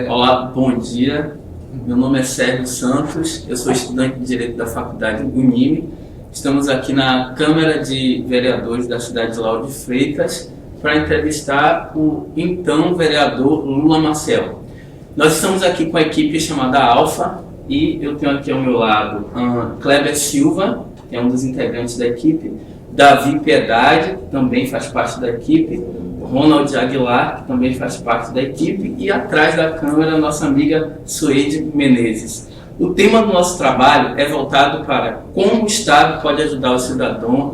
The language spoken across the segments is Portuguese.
Olá, bom dia. Meu nome é Sérgio Santos, eu sou estudante de Direito da Faculdade Unime. Estamos aqui na Câmara de Vereadores da cidade de Lauro de Freitas para entrevistar o então vereador Lula Maciel. Nós estamos aqui com a equipe chamada Alfa e eu tenho aqui ao meu lado Kleber Silva, que é um dos integrantes da equipe, Davi Piedade, que também faz parte da equipe, Ronald Aguilar, que também faz parte da equipe, e atrás da câmera, nossa amiga Suede Menezes. O tema do nosso trabalho é voltado para como o Estado pode ajudar os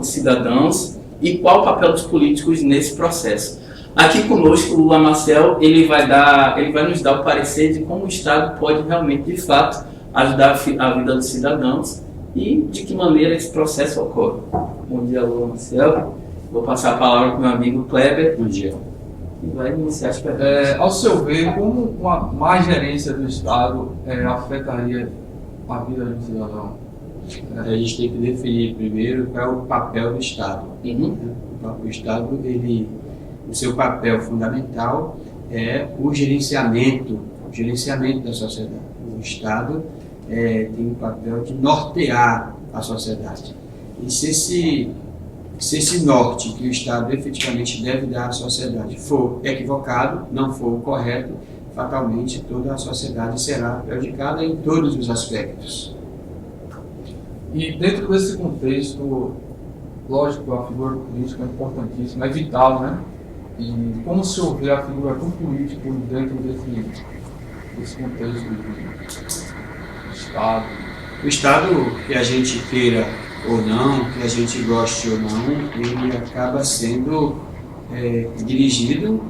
cidadãos e qual o papel dos políticos nesse processo. Aqui conosco, o Lula Maciel, ele vai nos dar o parecer de como o Estado pode realmente, de fato, ajudar a vida dos cidadãos e de que maneira esse processo ocorre. Bom dia, Lula Maciel. Vou passar a palavra para o meu amigo Kleber. Bom dia. E vai iniciar as perguntas. Ao seu ver, como uma má gerência do Estado afetaria a vida do cidadão? A gente tem que definir primeiro qual é o papel do Estado. O Estado, o seu papel fundamental é o gerenciamento da sociedade. O Estado tem o papel de nortear a sociedade. E se esse norte que o Estado efetivamente deve dar à sociedade for equivocado, não for correto, fatalmente toda a sociedade será prejudicada em todos os aspectos. E dentro desse contexto, lógico, a figura do político é importantíssima, é vital, né? E como se vê a figura do político dentro desse contexto do Estado? O Estado, que a gente queira ou não, que a gente goste ou não, ele acaba sendo dirigido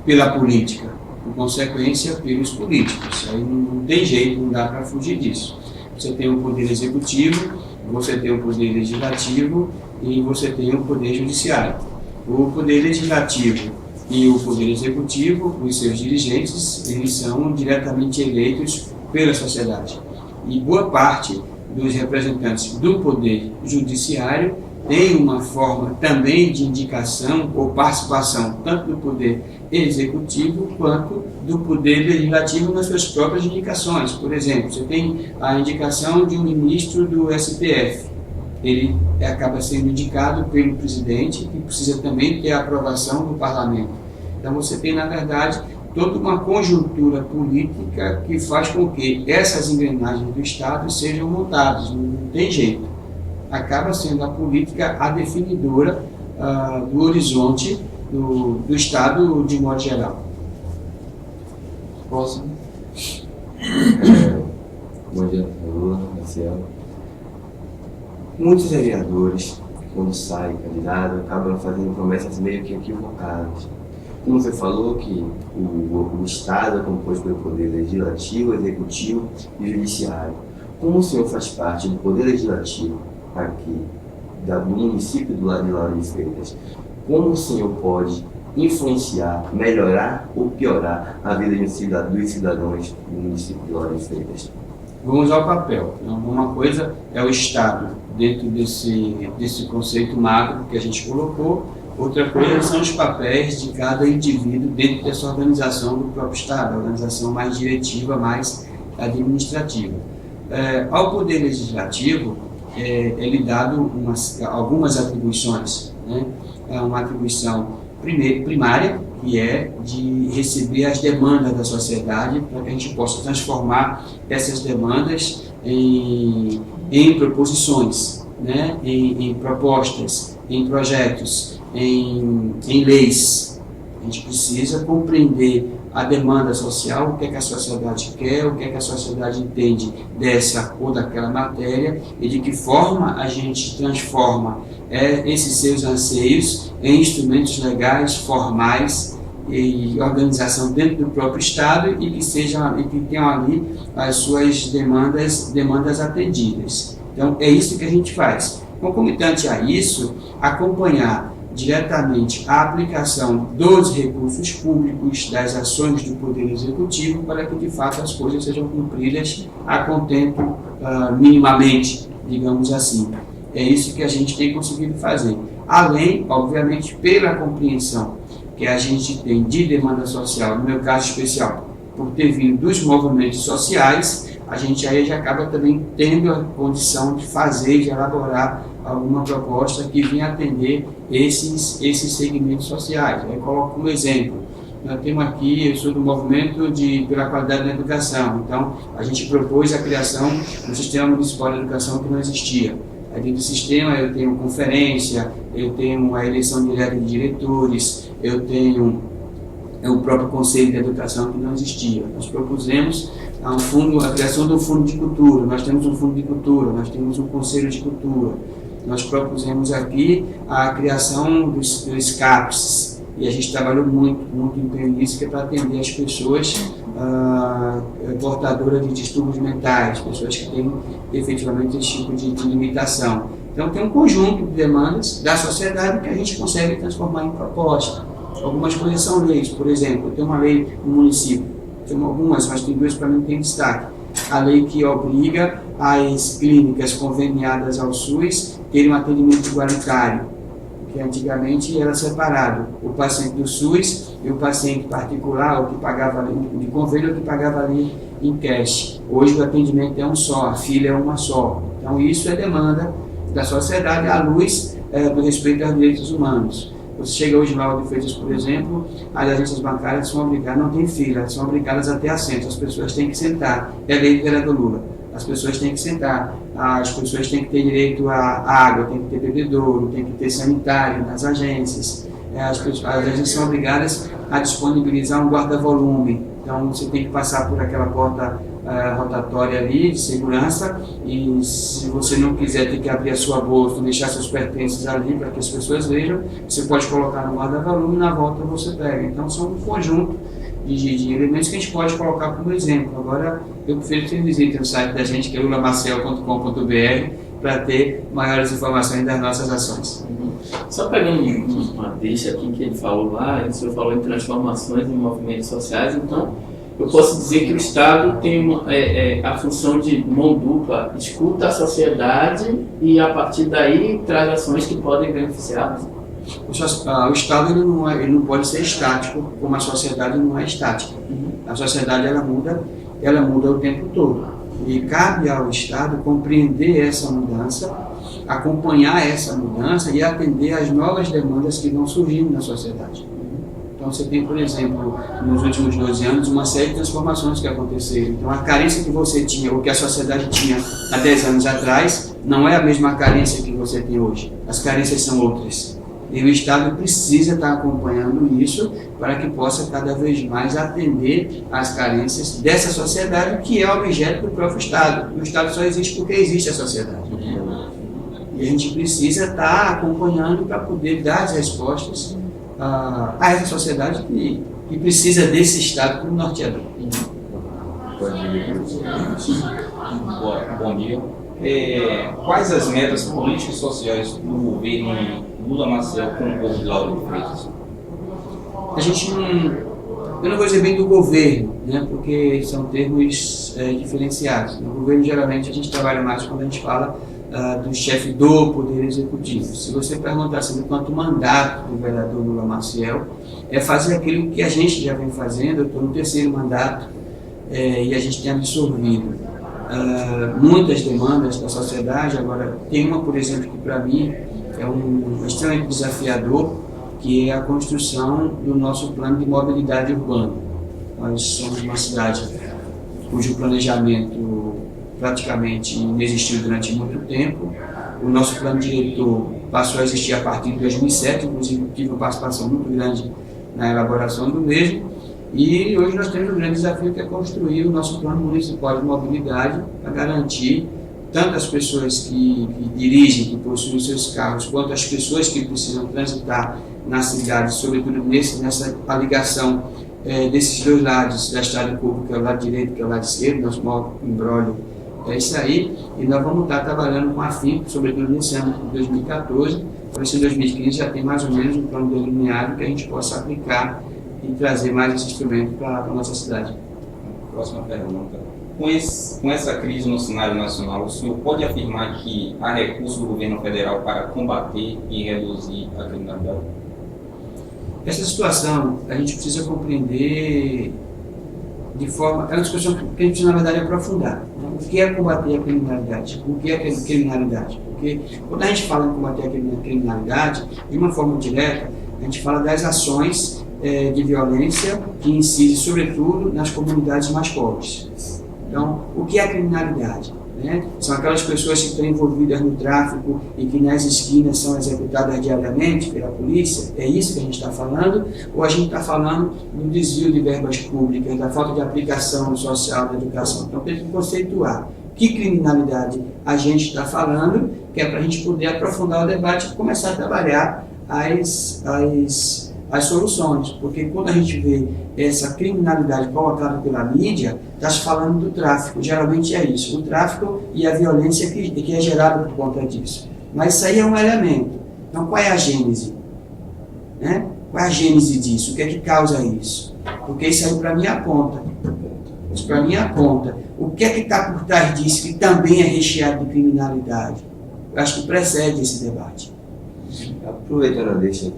pela política, por consequência pelos políticos. Aí não tem jeito, não dá para fugir disso. Você tem o poder executivo, você tem o poder legislativo e você tem o poder judiciário. O poder legislativo e o poder executivo, os seus dirigentes, eles são diretamente eleitos pela sociedade. E boa parte dos representantes do Poder Judiciário tem uma forma também de indicação ou participação tanto do Poder Executivo quanto do Poder Legislativo nas suas próprias indicações. Por exemplo, você tem a indicação de um ministro do STF. Ele acaba sendo indicado pelo presidente e precisa também ter a aprovação do parlamento. Então você tem, na verdade, toda uma conjuntura política que faz com que essas engrenagens do Estado sejam montadas, não tem jeito. Acaba sendo a política a definidora do horizonte do Estado de modo geral. Próximo. Bom dia, Lula Maciel. Muitos vereadores, quando saem candidatos, acabam fazendo promessas meio que equivocadas. Como você falou que o Estado é composto pelo Poder Legislativo, Executivo e Judiciário. Como o senhor faz parte do Poder Legislativo aqui, do município do lado de Lauro de Freitas, como o senhor pode influenciar, melhorar ou piorar a vida dos cidadãos do município de Lauro de Freitas? Vamos ao papel. Uma coisa é o Estado, dentro desse conceito macro que a gente colocou. Outra coisa são os papéis de cada indivíduo dentro dessa organização do próprio Estado, a organização mais diretiva, mais administrativa. Ao Poder Legislativo é-lhe dado algumas atribuições, né? Uma atribuição primária, que é de receber as demandas da sociedade para que a gente possa transformar essas demandas em proposições, né? em propostas, em projetos, em leis. A gente precisa compreender a demanda social, o que é que a sociedade quer, o que é que a sociedade entende dessa ou daquela matéria e de que forma a gente transforma esses seus anseios em instrumentos legais, formais e organização dentro do próprio Estado e que tenham ali as suas demandas atendidas. Então é isso que a gente faz. Concomitante a isso, acompanhar diretamente a aplicação dos recursos públicos, das ações do Poder Executivo, para que de fato as coisas sejam cumpridas a contento minimamente, digamos assim. É isso que a gente tem conseguido fazer. Além, obviamente, pela compreensão que a gente tem de demanda social, no meu caso especial, por ter vindo dos movimentos sociais, a gente aí já acaba também tendo a condição de fazer, de elaborar alguma proposta que venha atender esses segmentos sociais. Eu coloco como exemplo, nós temos aqui, eu sou do movimento pela qualidade da educação, então a gente propôs a criação do Sistema Municipal de Educação que não existia. Aí dentro do sistema eu tenho conferência, eu tenho a eleição direta de diretores, eu tenho o próprio Conselho de Educação que não existia. Nós propusemos a criação do Fundo de Cultura, nós temos um Fundo de Cultura, nós temos um Conselho de Cultura, nós propusemos aqui a criação dos CAPS, e a gente trabalhou muito empenho nisso, que é para atender as pessoas portadoras de distúrbios mentais, pessoas que têm efetivamente esse tipo de limitação. Então tem um conjunto de demandas da sociedade que a gente consegue transformar em proposta. Algumas coisas são leis, por exemplo, tem uma lei no município, tem algumas, mas tem duas para mim que tem destaque. A lei que obriga as clínicas conveniadas ao SUS terem um atendimento igualitário, que antigamente era separado o paciente do SUS e o paciente particular, o que pagava ali de convênio, o que pagava ali em cash. Hoje o atendimento é um só, a fila é uma só. Então isso é demanda da sociedade à luz do respeito aos direitos humanos. Você chega hoje na Lauro de Freitas, por exemplo, as agências bancárias são obrigadas, não tem fila, são obrigadas a ter assento, as pessoas têm que sentar. É lei do vereador Lula. As pessoas têm que sentar, as pessoas têm que ter direito à água, tem que ter bebedouro, tem que ter sanitário nas agências. As agências são obrigadas a disponibilizar um guarda-volume. Então você tem que passar por aquela porta rotatória ali de segurança, e se você não quiser ter que abrir a sua bolsa, deixar seus pertences ali para que as pessoas vejam, você pode colocar no guarda-volume e na volta você pega. Então são um conjunto de elementos que a gente pode colocar como exemplo. Agora eu prefiro que você visite o site da gente, que é lulamacel.com.br, para ter maiores informações das nossas ações. Só pegando uma deixa aqui que ele falou lá, o senhor falou em transformações em movimentos sociais, então eu posso dizer que o Estado tem a função de mão dupla, escuta a sociedade e a partir daí traz ações que podem beneficiá-los. O Estado ele não pode ser estático, como a sociedade não é estática. A sociedade ela muda o tempo todo. E cabe ao Estado compreender essa mudança, acompanhar essa mudança e atender às novas demandas que vão surgindo na sociedade. Então você tem, por exemplo, nos últimos 12 anos, uma série de transformações que aconteceram. Então a carência que você tinha, ou que a sociedade tinha há 10 anos atrás, não é a mesma carência que você tem hoje. As carências são outras. E o Estado precisa estar acompanhando isso para que possa cada vez mais atender às carências dessa sociedade, que é objeto do próprio Estado. O Estado só existe porque existe a sociedade. E a gente precisa estar acompanhando para poder dar as respostas a essa sociedade que precisa desse Estado como norteador. Bom dia. Quais as metas políticas e sociais do governo Lula Maciel com o povo de Lauro de Freitas? Eu não vou dizer bem do governo, né, porque são termos diferenciados. No governo, geralmente, a gente trabalha mais quando a gente fala do chefe do Poder Executivo. Se você perguntar sobre quanto mandato do vereador Lula Maciel, é fazer aquilo que a gente já vem fazendo. Eu estou no 3º mandato e a gente tem absorvido muitas demandas da sociedade. Agora, tem uma, por exemplo, que para mim é extremamente desafiador, que é a construção do nosso plano de mobilidade urbana. Nós somos uma cidade cujo planejamento praticamente não existiu durante muito tempo. O nosso plano diretor passou a existir a partir de 2007, inclusive tive uma participação muito grande na elaboração do mesmo. E hoje nós temos um grande desafio, que é construir o nosso plano municipal de mobilidade para garantir tanto as pessoas que dirigem, que possuem seus carros, quanto as pessoas que precisam transitar na cidade, sobretudo nessa ligação desses dois lados da estrada pública, que é o lado direito, que é o lado esquerdo. Nosso maior embrólio é isso aí, e nós vamos estar trabalhando com afinco, sobretudo nesse ano de 2014, para esse 2015 já tem mais ou menos um plano delineado que a gente possa aplicar e trazer mais esse instrumento para a nossa cidade. Próxima pergunta. Com essa crise no cenário nacional, o senhor pode afirmar que há recursos do governo federal para combater e reduzir a criminalidade? Essa situação, a gente precisa compreender de forma... É uma discussão que a gente precisa, na verdade, aprofundar. Né? O que é combater a criminalidade? O que é criminalidade? Porque quando a gente fala em combater a criminalidade, de uma forma direta, a gente fala das ações de violência que incidem, sobretudo, nas comunidades mais pobres. Então, o que é a criminalidade? Né? São aquelas pessoas que estão envolvidas no tráfico e que nas esquinas são executadas diariamente pela polícia? É isso que a gente está falando? Ou a gente está falando do desvio de verbas públicas, da falta de aplicação social da educação? Então, tem que conceituar que criminalidade a gente está falando, que é para a gente poder aprofundar o debate e começar a trabalhar as soluções. Porque quando a gente vê essa criminalidade provocada pela mídia, está se falando do tráfico. Geralmente é isso, o tráfico e a violência que é gerada por conta disso. Mas isso aí é um elemento. Então, qual é a gênese? Né? Qual é a gênese disso? O que é que causa isso? Porque isso aí para mim aponta. Isso para mim aponta. O que é que está por trás disso, que também é recheado de criminalidade? Eu acho que precede esse debate. Aproveitando a deixa aqui.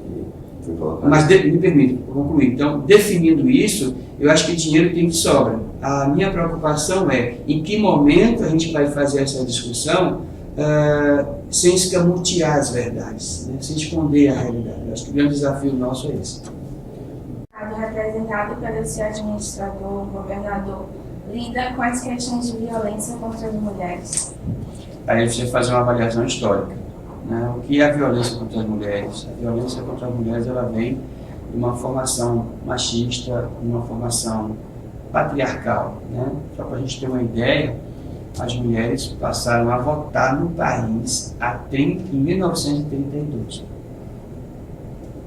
Mas me permite concluir. Então, definindo isso, eu acho que dinheiro tem que sobra. A minha preocupação é em que momento a gente vai fazer essa discussão sem escamotear as verdades, né? Sem esconder a realidade. Eu acho que o grande desafio nosso é esse. Representado pelo seu administrador, o governador, lida com as questões de violência contra as mulheres. Aí a gente vai fazer uma avaliação histórica. Né? O que é a violência contra as mulheres? A violência contra as mulheres ela vem de uma formação machista, de uma formação patriarcal. Né? Só para a gente ter uma ideia, as mulheres passaram a votar no país em 1932.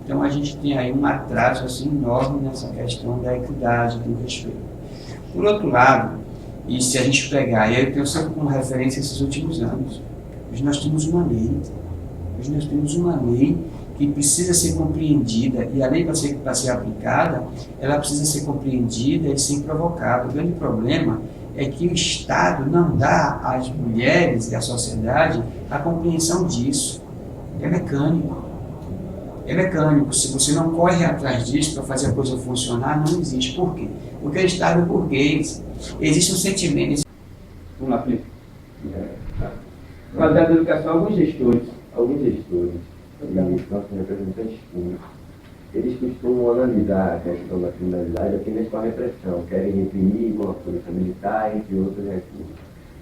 Então a gente tem aí um atraso assim, enorme nessa questão da equidade, do respeito. Por outro lado, e se a gente pegar, e aí eu tenho sempre como referência esses últimos anos, hoje nós temos uma lei. Hoje nós temos uma lei que precisa ser compreendida, e a lei para ser aplicada, ela precisa ser compreendida e ser provocada. O grande problema é que o Estado não dá às mulheres e à sociedade a compreensão disso. É mecânico. É mecânico. Se você não corre atrás disso para fazer a coisa funcionar, não existe. Por quê? Porque o Estado é burguês. Existe um sentimento. Vamos lá, Felipe. Qualidade da educação, alguns gestores e nossos representantes públicos, eles costumam analisar a questão da criminalidade apenas com a repressão, querem reprimir com a polícia militar, entre outros recursos.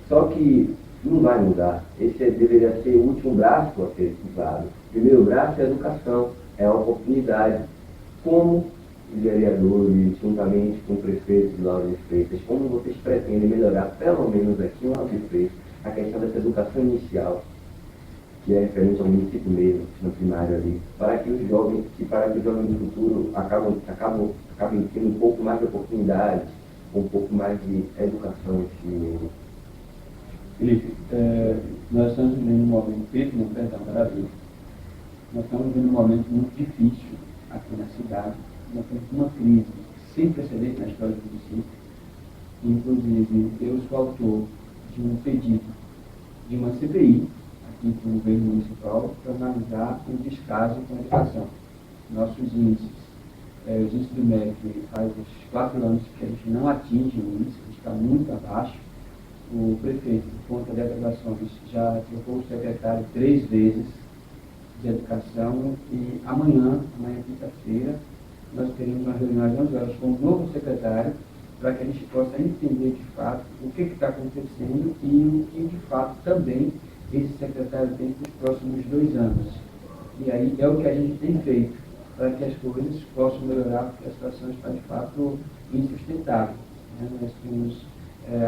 Só que não vai mudar. Esse deveria ser o último braço a ser usado. O primeiro braço é a educação, é a oportunidade. Como os vereadores, juntamente com o prefeito de Lauro de Freitas, como vocês pretendem melhorar, pelo menos aqui em Lauro de Freitas, a questão dessa educação inicial, que é referente ao município mesmo, no primário ali, para que os jovens do futuro acabem tendo um pouco mais de oportunidades, um pouco mais de educação em si mesmo. Felipe, nós estamos vivendo um momento, Brasil. Nós estamos vivendo um momento muito difícil aqui na cidade. Nós temos uma crise sem precedentes na história do município. Inclusive, eu sou autor de um pedido de uma CPI aqui para o governo municipal para analisar o descaso com a educação. Nossos índices, os índices do MEC faz uns 4 anos que a gente não atinge o índice, a gente está muito abaixo. O prefeito, por conta de aprovações, já trocou o secretário 3 vezes de educação e amanhã quinta-feira, nós teremos uma reunião às 11 horas com o novo secretário para que a gente possa entender de fato o que está acontecendo e o que de fato também esse secretário tem para os próximos 2 anos. E aí é o que a gente tem feito para que as coisas possam melhorar, porque a situação está de fato insustentável. Né? Nós temos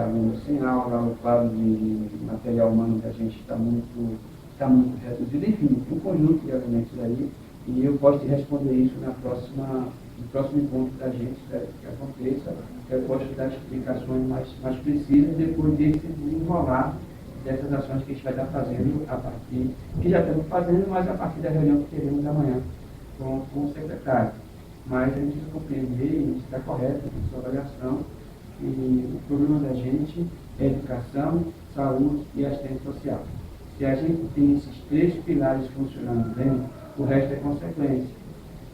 alunos sem aula, o quadro de material humano da gente está muito reduzido, enfim, um conjunto de elementos aí, e eu posso te responder isso no próximo encontro da gente, espero que aconteça, eu posso dar explicações mais precisas depois desse desenrolar dessas ações que a gente vai estar fazendo a partir, que já estamos fazendo, mas a partir da reunião que teremos amanhã com o secretário. Mas a gente precisa compreender, e a gente está correto na sua avaliação, que o problema da gente é educação, saúde e assistência social. Se a gente tem esses 3 pilares funcionando bem, o resto é consequência.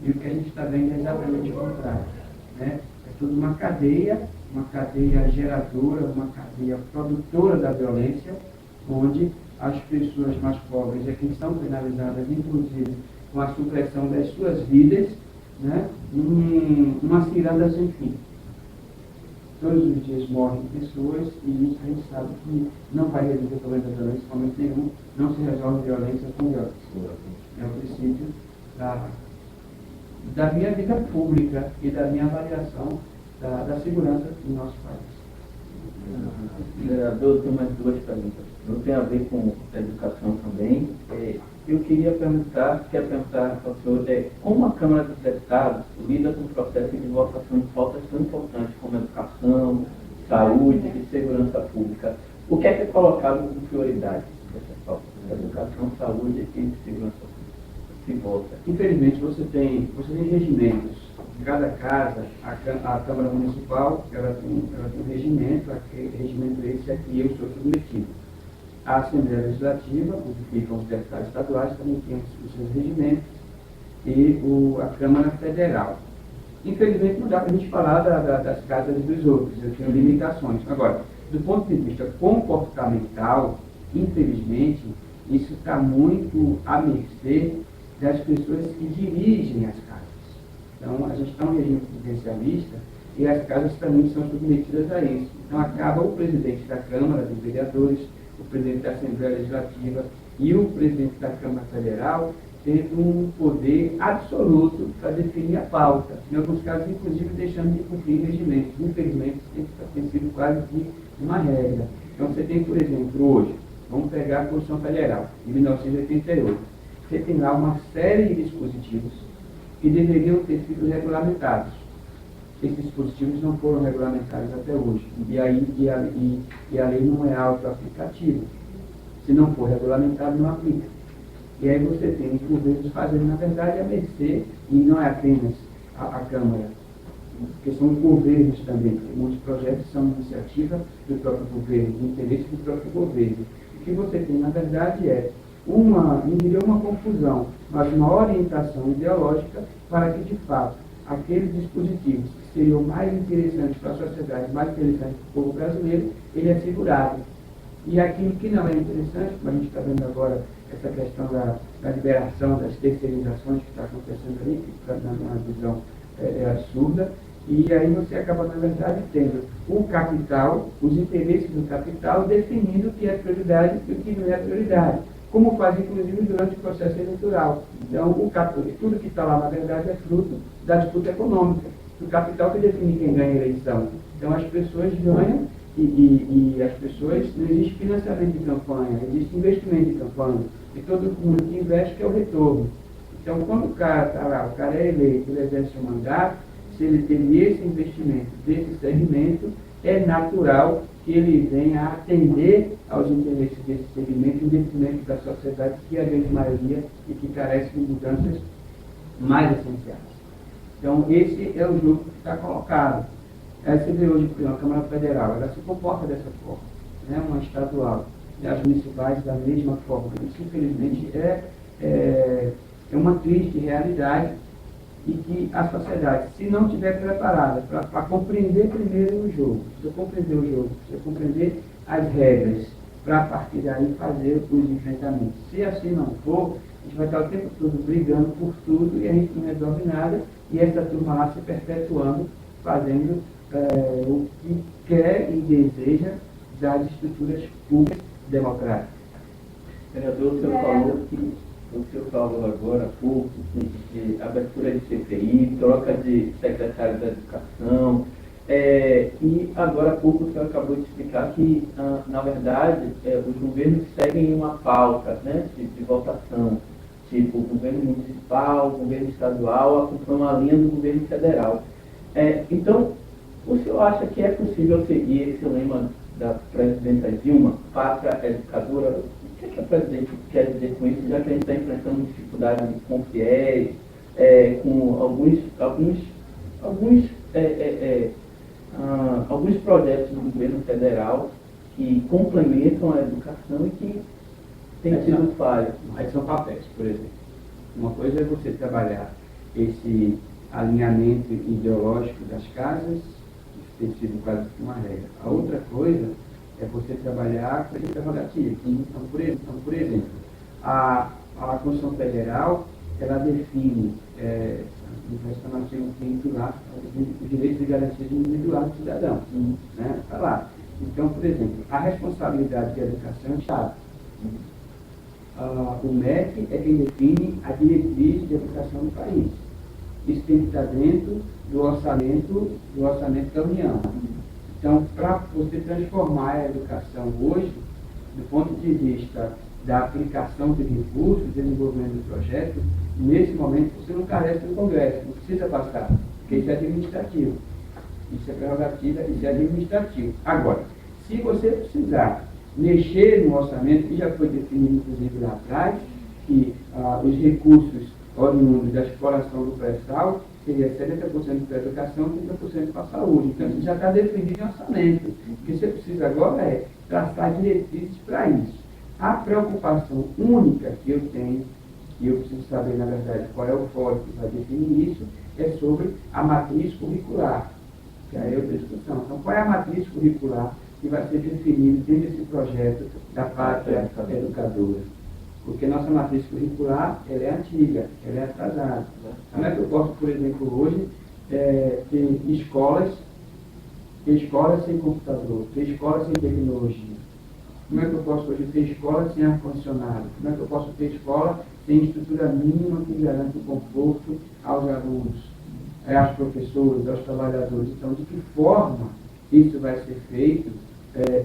E o que a gente está vendo é exatamente o contrário. Né? É tudo uma cadeia uma cadeia geradora, uma cadeia produtora da violência, onde as pessoas mais pobres é quem são penalizadas, inclusive com a supressão das suas vidas, né, numa ciranda sem fim. Todos os dias morrem pessoas e isso a gente sabe que não vai resolver o problema da violência de momento nenhum, não se resolve violência com violência. É o princípio da minha vida pública e da minha avaliação da segurança do nosso país. Vereador, eu tenho mais duas perguntas. Não tem a ver com a educação também. Eu queria perguntar ao senhor como a Câmara dos Deputados lida com o processo de votação de pautas tão importantes como educação, saúde e segurança pública. O que é colocado como prioridade dessas pautas? Educação, saúde e segurança pública. Se vota. Infelizmente, você tem regimentos. Cada casa, a Câmara Municipal, ela tem um regimento, aquele regimento esse é que eu sou submetido. A Assembleia Legislativa, onde ficam os deputados estaduais, também tem os seus regimentos, e a Câmara Federal. Infelizmente, não dá para a gente falar das casas dos outros, eu tenho limitações. Agora, do ponto de vista comportamental, infelizmente, isso está muito à mercê das pessoas que dirigem as casas. Então, a gente está no regime presidencialista e as casas também são submetidas a isso. Então, acaba o presidente da Câmara dos Vereadores, o presidente da Assembleia Legislativa e o presidente da Câmara Federal tendo um poder absoluto para definir a pauta. Em alguns casos, inclusive, deixando de cumprir regimentos. Infelizmente, isso tem sido quase que uma regra. Então, você tem, por exemplo, hoje, vamos pegar a Constituição Federal, de 1988. Você tem lá uma série de dispositivos que deveriam ter sido regulamentados. Esses dispositivos não foram regulamentados até hoje. E a lei não é auto-aplicativa. Se não for regulamentado, não aplica. E aí você tem os governos fazendo, na verdade, a mercê, e não é apenas a Câmara, porque são os governos também, porque muitos projetos são iniciativa do próprio governo, do interesse do próprio governo. O que você tem, na verdade, é uma confusão, mas uma orientação ideológica para que, de fato, aqueles dispositivos que seriam mais interessantes para a sociedade, mais interessantes para o povo brasileiro, ele é segurado. E aquilo que não é interessante, como a gente está vendo agora, essa questão da liberação, das terceirizações que está acontecendo ali, que na minha visão é absurda, e aí você acaba, na verdade, tendo o capital, os interesses do capital, definindo o que é prioridade e o que não é prioridade, como faz, inclusive, durante o processo eleitoral. Então, tudo que está lá, na verdade, é fruto da disputa econômica, do capital que define quem ganha a eleição. Então, as pessoas ganham e as pessoas, não existe financiamento de campanha, existe investimento de campanha, e todo mundo que investe quer o retorno. Então, quando o cara está lá, o cara é eleito, ele exerce o mandato, se ele teve esse investimento desse segmento, é natural que ele venha a atender aos interesses desse segmento em detrimento da sociedade, que é a grande maioria e que carece de mudanças mais essenciais. Então, esse é o jogo que está colocado. Você vê hoje, por exemplo, a Câmara Federal, ela se comporta dessa forma, né? Uma estadual, e as municipais da mesma forma. Isso, infelizmente, é uma triste realidade e que a sociedade, se não estiver preparada para compreender primeiro o jogo, precisa compreender o jogo, precisa compreender as regras, para a partir daí fazer os enfrentamentos. Se assim não for, a gente vai estar o tempo todo brigando por tudo e a gente não resolve nada, e essa turma lá se perpetuando, fazendo o que quer e deseja das estruturas públicas democráticas. Vereador, o senhor falou agora há pouco de abertura de CPI, troca de secretário da Educação, e agora há pouco o senhor acabou de explicar que, na verdade, os governos seguem uma pauta, né, de votação, tipo governo municipal, governo estadual, acompanham uma linha do governo federal. Então, o senhor acha que é possível seguir esse lema da presidenta Dilma, pátria educadora? O que a presidente quer dizer com isso, já que a gente está enfrentando dificuldades com fiéis, com alguns projetos do governo federal que complementam a educação e que têm sido falhos? Mas são papéis, por exemplo. Uma coisa é você trabalhar esse alinhamento ideológico das casas, de tem sido quase que uma regra. A outra coisa é você trabalhar com a prerrogativa. Então, por exemplo, a Constituição Federal, ela define, no artigo 5º lá, os direitos e garantias individuais do cidadão. Né? Tá lá. Então, por exemplo, a responsabilidade de educação é do Estado. O MEC é quem define a diretriz de educação do país. Isso tem que estar dentro do orçamento da União. Então, para você transformar a educação hoje, do ponto de vista da aplicação de recursos, desenvolvimento do projeto, nesse momento você não carece do Congresso, não precisa passar, porque isso é administrativo. Isso é prerrogativa, isso é administrativo. Agora, se você precisar mexer no orçamento, que já foi definido, inclusive, lá atrás, que os recursos oriundos da exploração do pré-sal seria 70% para a educação e 30% para a saúde. Então, isso já está definido em orçamento. O que você precisa agora é traçar diretrizes para isso. A preocupação única que eu tenho, e eu preciso saber, na verdade, qual é o fórum que vai definir isso, é sobre a matriz curricular, que aí é outra discussão. Então, qual é a matriz curricular que vai ser definida dentro desse projeto da Pátria Educadora? Porque nossa matriz curricular, ela é antiga, ela é atrasada. Como é que eu posso, por exemplo, hoje, ter escolas sem computador, ter escolas sem tecnologia? Como é que eu posso hoje ter escola sem ar-condicionado? Como é que eu posso ter escola sem estrutura mínima que garante o conforto aos alunos, aos professores, aos trabalhadores? Então, de que forma isso vai ser feito?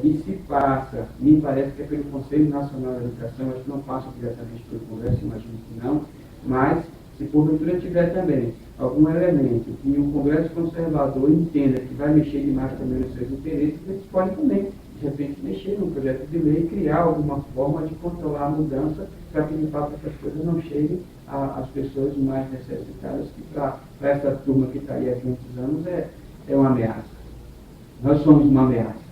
E se passa, me parece que é pelo Conselho Nacional da Educação, acho que não passa diretamente pelo Congresso, imagino que não, mas se porventura tiver também algum elemento que o Congresso Conservador entenda que vai mexer demais também nos seus interesses, eles podem também, de repente, mexer no projeto de lei e criar alguma forma de controlar a mudança para que, de fato, essas coisas não cheguem às pessoas mais necessitadas, que para essa turma que está aí há 500 anos é uma ameaça. Nós somos uma ameaça.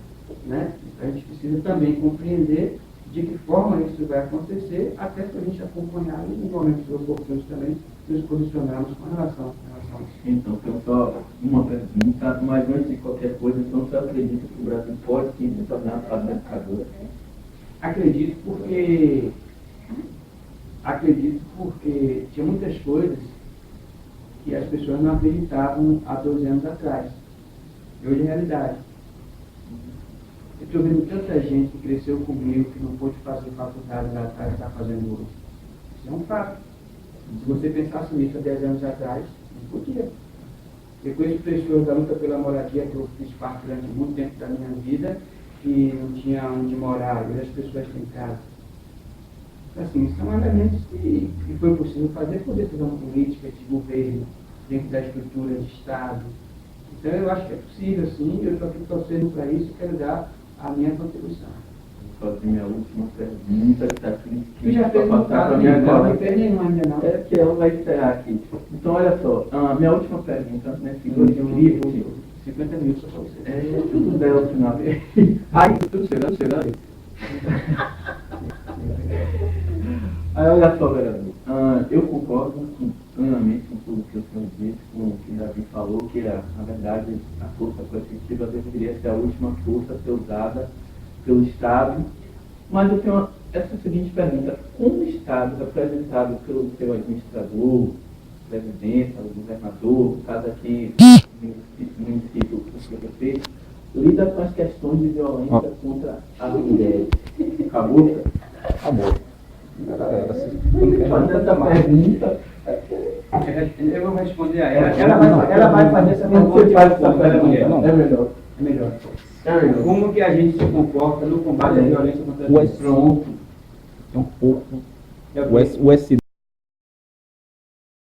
Né? Então, a gente precisa também compreender de que forma isso vai acontecer, até para a gente acompanhar e, em momentos oportunos também, nos posicionarmos com relação a isso. Então, tem só uma pergunta, mas antes de qualquer coisa, então você acredita que o Brasil pode sim se tornar Pátria Educadora? Acredito porque tinha muitas coisas que as pessoas não acreditavam há 12 anos atrás. E hoje é realidade. Eu estou vendo tanta gente que cresceu comigo, que não pôde fazer faculdade lá atrás, está fazendo hoje. Isso é um fato. Se você pensasse nisso há 10 anos atrás, não podia. Eu conheço pessoas da luta pela moradia, que eu fiz parte durante muito tempo da minha vida, que não tinha onde morar, e as pessoas têm casa. Então, assim, são elementos que foi possível fazer por decisão política, de governo, dentro da estrutura de Estado. Então, eu acho que é possível, sim, eu estou aqui torcendo para isso e quero dar a minha contribuição. Vou fazer minha última pergunta, que está aqui. Tu já fez um caso, não fez nenhuma ainda não. É que ela vai encerrar aqui. Então, olha só, a minha última pergunta, né, figura de um livro. 50 minutos só para você. É, tudo bem, no final. Ai, tudo chegando. Aí, olha só, vereador. Eu concordo plenamente com tudo que o senhor disse, com o que o Davi falou, que, na verdade, a força coercitiva deveria ser a última força a ser usada pelo Estado. Mas eu tenho essa seguinte pergunta: como o Estado, representado pelo seu administrador, presidente, o governador, no caso aqui, no município, o prefeito, lida com as questões de violência contra as mulheres? Acabou? Acabou. Fazendo essa pergunta, eu vou responder a ela. Ela vai fazer essa pergunta. É melhor. É melhor. Como que a gente se comporta no combate à violência contra as mulheres? Pronto. É um pouco. O